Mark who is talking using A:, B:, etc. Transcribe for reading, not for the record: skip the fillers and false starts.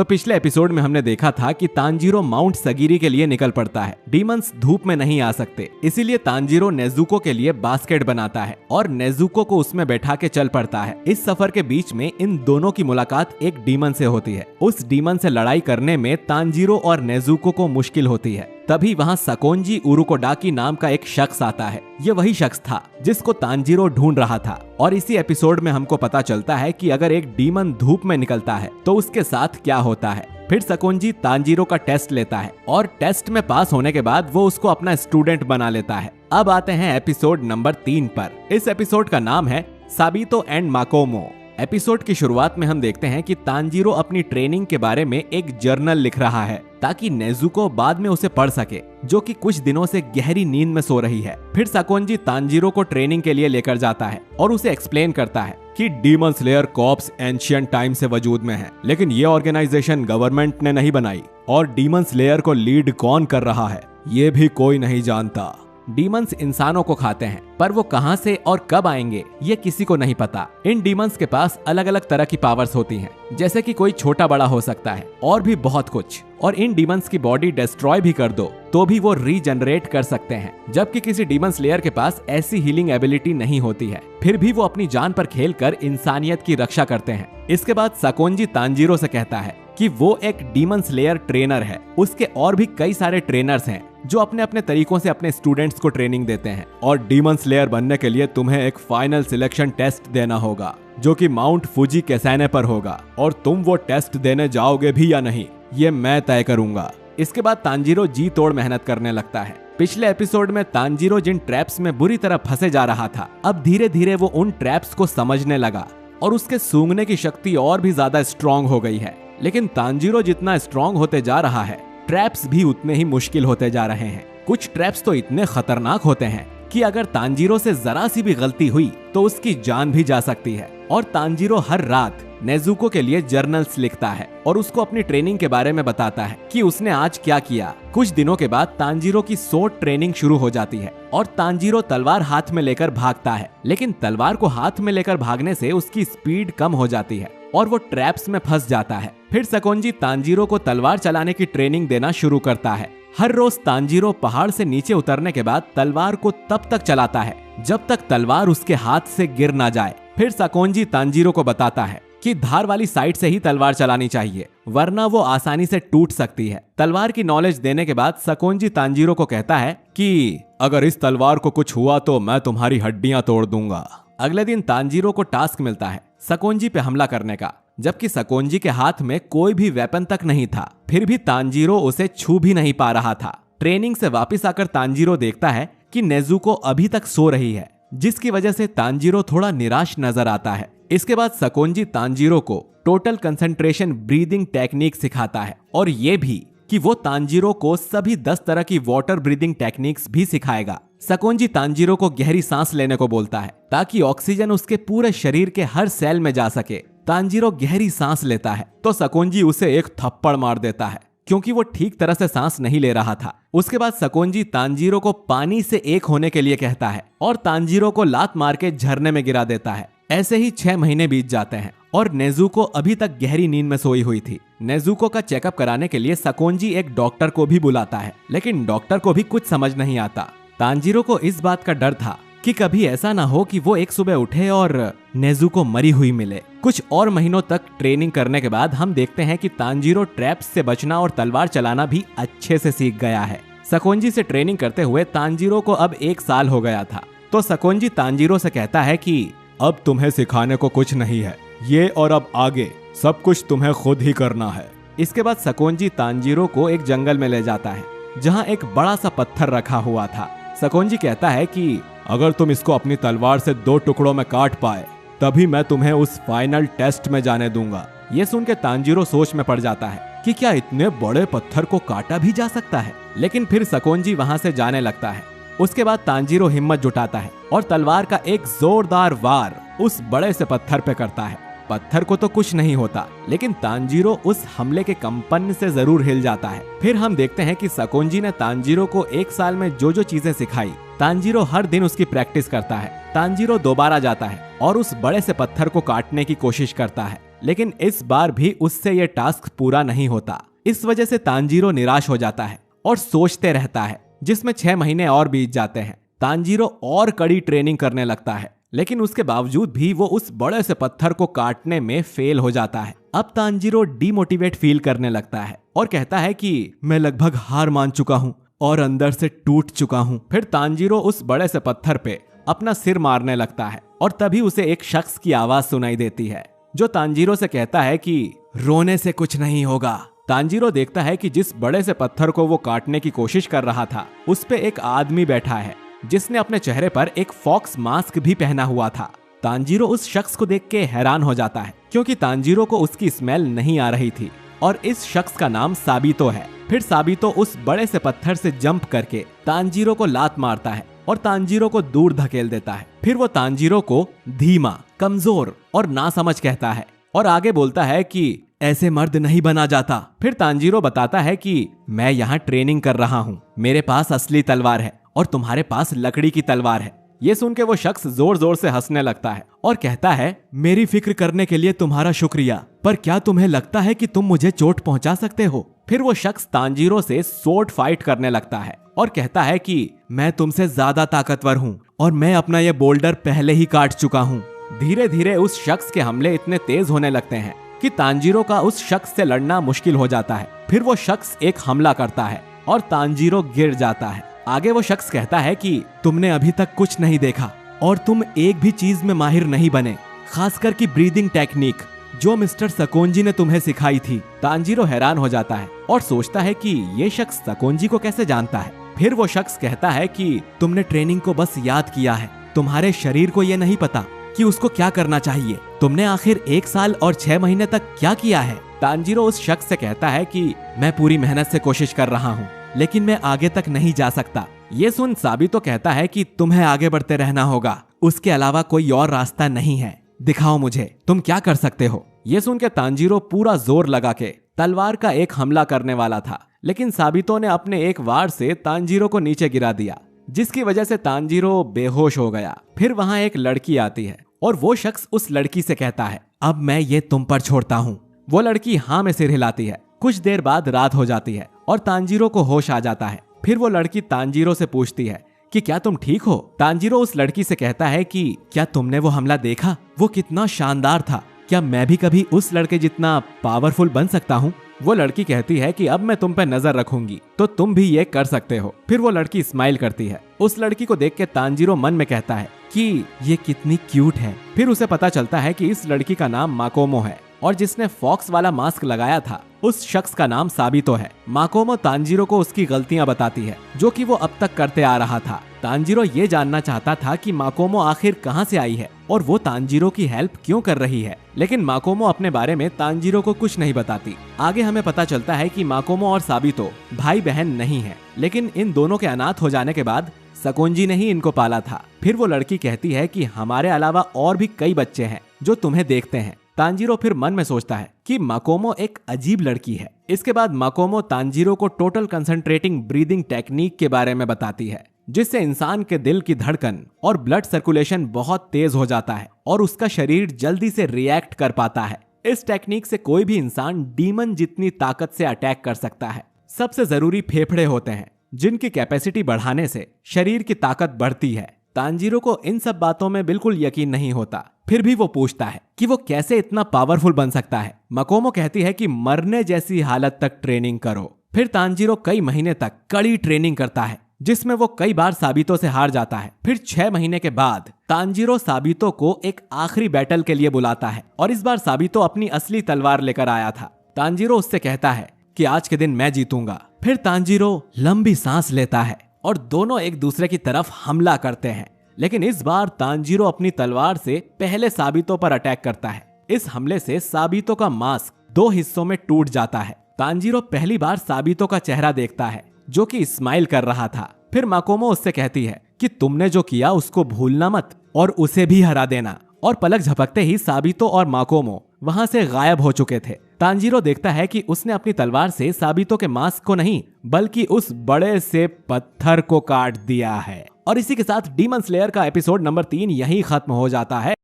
A: तो पिछले एपिसोड में हमने देखा था कि तांजीरो माउंट सगीरी के लिए निकल पड़ता है। डीमंस धूप में नहीं आ सकते, इसीलिए तांजीरो नेजुको के लिए बास्केट बनाता है और नेजुको को उसमें बैठा के चल पड़ता है। इस सफर के बीच में इन दोनों की मुलाकात एक डीमन से होती है। उस डीमन से लड़ाई करने में तांजीरो और नेजुको को मुश्किल होती है। तभी वहाँ सकोंजी उरुकोडाकी नाम का एक शख्स आता है। ये वही शख्स था जिसको तांजीरो ढूंढ रहा था। और इसी एपिसोड में हमको पता चलता है कि अगर एक डीमन धूप में निकलता है तो उसके साथ क्या होता है। फिर सकोंजी तांजीरो का टेस्ट लेता है और टेस्ट में पास होने के बाद वो उसको अपना स्टूडेंट बना लेता है। अब आते हैं एपिसोड नंबर 3 पर। इस एपिसोड का नाम है साबितो एंड माकोमो। एपिसोड की शुरुआत में हम देखते हैं कि तांजीरो अपनी ट्रेनिंग के बारे में एक जर्नल लिख रहा है ताकि नेजुको बाद में उसे पढ़ सके, जो कि कुछ दिनों से गहरी नींद में सो रही है। फिर सकोंजी तांजीरो को ट्रेनिंग के लिए लेकर जाता है और उसे एक्सप्लेन करता है कि demon slayer corps ancient time से वजूद में है, लेकिन ये ऑर्गेनाइजेशन गवर्नमेंट ने नहीं बनाई और डीमन स्लेयर को लीड कौन कर रहा है ये भी कोई नहीं जानता। डीमंस इंसानों को खाते हैं, पर वो कहां से और कब आएंगे ये किसी को नहीं पता। इन डीमंस के पास अलग अलग तरह की पावर्स होती हैं, जैसे कि कोई छोटा बड़ा हो सकता है और भी बहुत कुछ। और इन डीमंस की बॉडी डिस्ट्रॉय भी कर दो तो भी वो रीजनरेट कर सकते हैं, जबकि किसी डीमन स्लेयर के पास ऐसी हीलिंग एबिलिटी नहीं होती है। फिर भी वो अपनी जान पर खेलकर इंसानियत की रक्षा करते हैं। इसके बाद सकोंजी तांजीरो से कहता है कि वो एक डीमन स्लेयर ट्रेनर है। उसके और भी कई सारे ट्रेनर्स हैं जो अपने अपने तरीकों से अपने स्टूडेंट्स को ट्रेनिंग देते हैं। और डीमन स्लेयर बनने के लिए तुम्हें एक फाइनल सिलेक्शन टेस्ट देना होगा, जो कि माउंट फुजी कैसाने पर होगा, और तुम वो टेस्ट देने जाओगे भी या नहीं ये मैं तय करूंगा। इसके बाद तांजीरो जी तोड़ मेहनत करने लगता है। पिछले एपिसोड में तांजीरो जिन ट्रैप्स में बुरी तरह फंसे जा रहा था, अब धीरे धीरे वो उन ट्रैप्स को समझने लगा और उसके सूंघने की शक्ति और भी ज्यादा स्ट्रॉन्ग हो गई है। लेकिन तांजीरो जितना स्ट्रॉन्ग होते जा रहा है, ट्रैप्स भी उतने ही मुश्किल होते जा रहे हैं। कुछ ट्रैप्स तो इतने खतरनाक होते हैं कि अगर तांजीरो से जरा सी भी गलती हुई तो उसकी जान भी जा सकती है। और तांजीरो हर रात नेजुको के लिए जर्नल्स लिखता है और उसको अपनी ट्रेनिंग के बारे में बताता है कि उसने आज क्या किया। कुछ दिनों के बाद तांजीरो की सोर्ड ट्रेनिंग शुरू हो जाती है और तांजीरो तलवार हाथ में लेकर भागता है, लेकिन तलवार को हाथ में लेकर भागने से उसकी स्पीड कम हो जाती है और वो ट्रैप्स में फंस जाता है। फिर सकोंजी तांजीरो को तलवार चलाने की ट्रेनिंग देना शुरू करता है। हर रोज तांजीरो पहाड़ से नीचे उतरने के बाद तलवार को तब तक चलाता है जब तक तलवार उसके हाथ से गिर ना जाए। फिर सकोंजी तांजीरो को बताता है कि धार वाली साइड से ही तलवार चलानी चाहिए, वरना वो आसानी से टूट सकती है। तलवार की नॉलेज देने के बाद सकोंजी तांजीरो को कहता है कि अगर इस तलवार को कुछ हुआ तो मैं तुम्हारी हड्डियां तोड़ दूंगा। अगले दिन तांजीरो को टास्क मिलता है सकोंजी पे हमला करने का, जबकि सकोंजी के हाथ में कोई भी वेपन तक नहीं था। फिर भी तांजीरो उसे छू भी नहीं पा रहा था। ट्रेनिंग से वापस आकर तांजीरो देखता है कि नेजुको अभी तक सो रही है, जिसकी वजह से तांजीरो थोड़ा निराश नजर आता है। इसके बाद सकोंजी तांजीरो को टोटल कंसंट्रेशन ब्रीदिंग टेक्निक सिखाता है और ये भी कि वो तांजीरो को सभी 10 तरह की वाटर ब्रीदिंग टेक्निक्स भी सिखाएगा। सकोंजी तांजीरो को गहरी सांस लेने को बोलता है ताकि ऑक्सीजन उसके पूरे शरीर के हर सेल में जा सके। तांजीरो गहरी सांस लेता है तो सकोंजी उसे एक थप्पड़ मार देता है, क्योंकि वो ठीक तरह से सांस नहीं ले रहा था। उसके बाद सकोंजी तांजीरो को पानी से एक होने के लिए कहता है और तांजीरो को लात मार के झरने में गिरा देता है। ऐसे ही 6 महीने बीत जाते हैं और नेजुको अभी तक गहरी नींद में सोई हुई थी। नेजुको का चेकअप कराने के लिए सकोंजी एक डॉक्टर को भी बुलाता है, लेकिन डॉक्टर को भी कुछ समझ नहीं आता। तांजीरो को इस बात का डर था कि कभी ऐसा ना हो कि वो एक सुबह उठे और नेजुको मरी हुई मिले। कुछ और महीनों तक ट्रेनिंग करने के बाद हम देखते हैं कि तांजीरो ट्रैप्स से बचना और तलवार चलाना भी अच्छे से सीख गया है। सकोंजी से ट्रेनिंग करते हुए तांजीरो को अब 1 साल हो गया था। तो सकोंजी तांजीरो से कहता है कि अब तुम्हें सिखाने को कुछ नहीं है, ये और अब आगे सब कुछ तुम्हें खुद ही करना है। इसके बाद सकोंजी तांजीरो को एक जंगल में ले जाता है जहाँ एक बड़ा सा पत्थर रखा हुआ था। सकोंजी कहता है कि अगर तुम इसको अपनी तलवार से 2 टुकड़ों में काट पाए तभी मैं तुम्हें उस फाइनल टेस्ट में जाने दूंगा। ये सुन के तांजीरो सोच में पड़ जाता है कि क्या इतने बड़े पत्थर को काटा भी जा सकता है, लेकिन फिर सकोंजी वहां से जाने लगता है। उसके बाद तांजीरो हिम्मत जुटाता है और तलवार का एक जोरदार वार उस बड़े से पत्थर पे करता है। पत्थर को तो कुछ नहीं होता, लेकिन तांजीरो उस हमले के कंपन से जरूर हिल जाता है। फिर हम देखते हैं कि सकोंजी ने तांजीरो को 1 साल में जो जो चीजें सिखाई, तांजीरो हर दिन उसकी प्रैक्टिस करता है। तांजीरो दोबारा जाता है और उस बड़े से पत्थर को काटने की कोशिश करता है, लेकिन इस बार भी उससे ये टास्क पूरा नहीं होता। इस वजह से तांजीरो निराश हो जाता है और सोचते रहता है, जिसमें 6 महीने और बीत जाते हैं। तांजीरो और कड़ी ट्रेनिंग करने लगता है, लेकिन उसके बावजूद भी वो उस बड़े से पत्थर को काटने में फेल हो जाता है। अब तांजीरो डीमोटिवेट फील करने लगता है और कहता है कि मैं लगभग हार मान चुका हूँ और अंदर से टूट चुका हूँ। फिर तांजीरो उस बड़े से पत्थर पे अपना सिर मारने लगता है और तभी उसे एक शख्स की आवाज सुनाई देती है, जो तांजीरो से कहता है कि रोने से कुछ नहीं होगा। तांजीरो देखता है कि जिस बड़े से पत्थर को वो काटने की कोशिश कर रहा था, उस पे एक आदमी बैठा है जिसने अपने चेहरे पर एक फॉक्स मास्क भी पहना हुआ था। तांजीरो उस शख्स को देख के हैरान हो जाता है, क्योंकि तांजीरो को उसकी स्मेल नहीं आ रही थी और इस शख्स का नाम साबितो है। फिर साबितो उस बड़े से पत्थर से जंप करके तांजीरो को लात मारता है और तांजीरो को दूर धकेल देता है। फिर वो तांजीरो को धीमा, कमजोर और नासमझ कहता है और आगे बोलता है कि ऐसे मर्द नहीं बना जाता। फिर तांजीरो बताता है कि मैं यहाँ ट्रेनिंग कर रहा हूँ, मेरे पास असली तलवार है और तुम्हारे पास लकड़ी की तलवार है। ये सुन के वो शख्स जोर जोर से हंसने लगता है और कहता है, मेरी फिक्र करने के लिए तुम्हारा शुक्रिया, पर क्या तुम्हें लगता है कि तुम मुझे चोट पहुंचा सकते हो? फिर वो शख्स तांजीरो से स्वॉर्ड फाइट करने लगता है और कहता है कि मैं तुमसे ज्यादा ताकतवर हूँ और मैं अपना ये बोल्डर पहले ही काट चुका हूँ। धीरे धीरे उस शख्स के हमले इतने तेज होने लगते हैं कि तांजीरो का उस शख्स से लड़ना मुश्किल हो जाता है। फिर वो शख्स एक हमला करता है और तांजीरो गिर जाता है। आगे वो शख्स कहता है कि तुमने अभी तक कुछ नहीं देखा और तुम एक भी चीज में माहिर नहीं बने, खासकर की ब्रीदिंग टेक्निक जो मिस्टर सकोंजी ने तुम्हें सिखाई थी। तांजीरो हैरान हो जाता है और सोचता है कि ये शख्स सकोंजी को कैसे जानता है। फिर वो शख्स कहता है कि तुमने ट्रेनिंग को बस याद किया है, तुम्हारे शरीर को ये नहीं पता कि उसको क्या करना चाहिए। तुमने आखिर 1 साल और 6 महीने तक क्या किया है? तांजीरो उस शख्स से कहता है कि मैं पूरी मेहनत से कोशिश कर रहा हूँ, लेकिन मैं आगे तक नहीं जा सकता। ये सुन साबितो कहता है कि तुम्हें आगे बढ़ते रहना होगा, उसके अलावा कोई और रास्ता नहीं है। दिखाओ मुझे तुम क्या कर सकते हो। ये सुन के तांजीरो पूरा जोर लगा के तलवार का एक हमला करने वाला था, लेकिन साबितो ने अपने एक वार से तांजीरो को नीचे गिरा दिया, जिसकी वजह से तांजीरो बेहोश हो गया। फिर वहां एक लड़की आती है और वो शख्स उस लड़की से कहता है, अब मैं ये तुम पर छोड़ता हूँ। वो लड़की हाँ में सिर हिलाती है। कुछ देर बाद रात हो जाती है और तांजीरो को होश आ जाता है। फिर वो लड़की तांजीरो से पूछती है कि क्या तुम ठीक हो? तांजीरो उस लड़की से कहता है कि क्या तुमने वो हमला देखा? वो कितना शानदार था। क्या मैं भी कभी उस लड़के जितना पावरफुल बन सकता हूँ? वो लड़की कहती है कि अब मैं तुम पे नजर रखूंगी तो तुम भी ये कर सकते हो। फिर वो लड़की स्माइल करती है। उस लड़की को देख के तांजीरो मन में कहता है कि ये कितनी क्यूट है। फिर उसे पता चलता है कि इस लड़की का नाम माकोमो है और जिसने फॉक्स वाला मास्क लगाया था उस शख्स का नाम साबितो है। माकोमो तांजीरो को उसकी गलतियां बताती है जो कि वो अब तक करते आ रहा था। तांजीरो ये जानना चाहता था कि माकोमो आखिर कहां से आई है और वो तांजीरो की हेल्प क्यों कर रही है, लेकिन माकोमो अपने बारे में तांजीरो को कुछ नहीं बताती। आगे हमें पता चलता है कि माकोमो और साबितो भाई बहन नहीं है, लेकिन इन दोनों के अनाथ हो जाने के बाद सकोंजी ने ही इनको पाला था। फिर वो लड़की कहती है कि हमारे अलावा और भी कई बच्चे हैं जो तुम्हें देखते हैं। तांजीरो फिर मन में सोचता है कि माकोमो एक अजीब लड़की है। इसके बाद माकोमो तांजीरो को टोटल कंसंट्रेटिंग ब्रीदिंग टेक्निक के बारे में बताती है, जिससे इंसान के दिल की धड़कन और ब्लड सर्कुलेशन बहुत तेज हो जाता है और उसका शरीर जल्दी से रिएक्ट कर पाता है। इस टेक्निक से कोई भी इंसान डीमन जितनी ताकत से अटैक कर सकता है। सबसे जरूरी फेफड़े होते हैं, जिनकी कैपेसिटी बढ़ाने से शरीर की ताकत बढ़ती है। तांजीरो को इन सब बातों में बिल्कुल यकीन नहीं होता, फिर भी वो पूछता है कि वो कैसे इतना पावरफुल बन सकता है। माकोमो कहती है कि मरने जैसी हालत तक ट्रेनिंग करो। फिर तांजीरो कई महीने तक कड़ी ट्रेनिंग करता है, जिसमें वो कई बार साबितो से हार जाता है। फिर 6 महीने के बाद तांजीरो साबितो को एक आखिरी बैटल के लिए बुलाता है और इस बार साबितो अपनी असली तलवार लेकर आया था। तांजीरो उससे कहता है कि आज के दिन मैं जीतूंगा। फिर तांजीरो लंबी सांस लेता है और दोनों एक दूसरे की तरफ हमला करते हैं, लेकिन इस बार तांजीरो अपनी तलवार से पहले साबितो पर अटैक करता है। इस हमले से साबितो का मास्क 2 हिस्सों में टूट जाता है। तांजीरो पहली बार साबितो का चेहरा देखता है, जो कि स्माइल कर रहा था। फिर माकोमो उससे कहती है कि तुमने जो किया उसको भूलना मत और उसे भी हरा देना। और पलक झपकते ही साबितो और माकोमो वहां से गायब हो चुके थे। तांजीरो देखता है कि उसने अपनी तलवार से साबितो के मास्क को नहीं, बल्कि उस बड़े से पत्थर को काट दिया है। और इसी के साथ डीमन स्लेयर का एपिसोड नंबर 3 यहीं खत्म हो जाता है।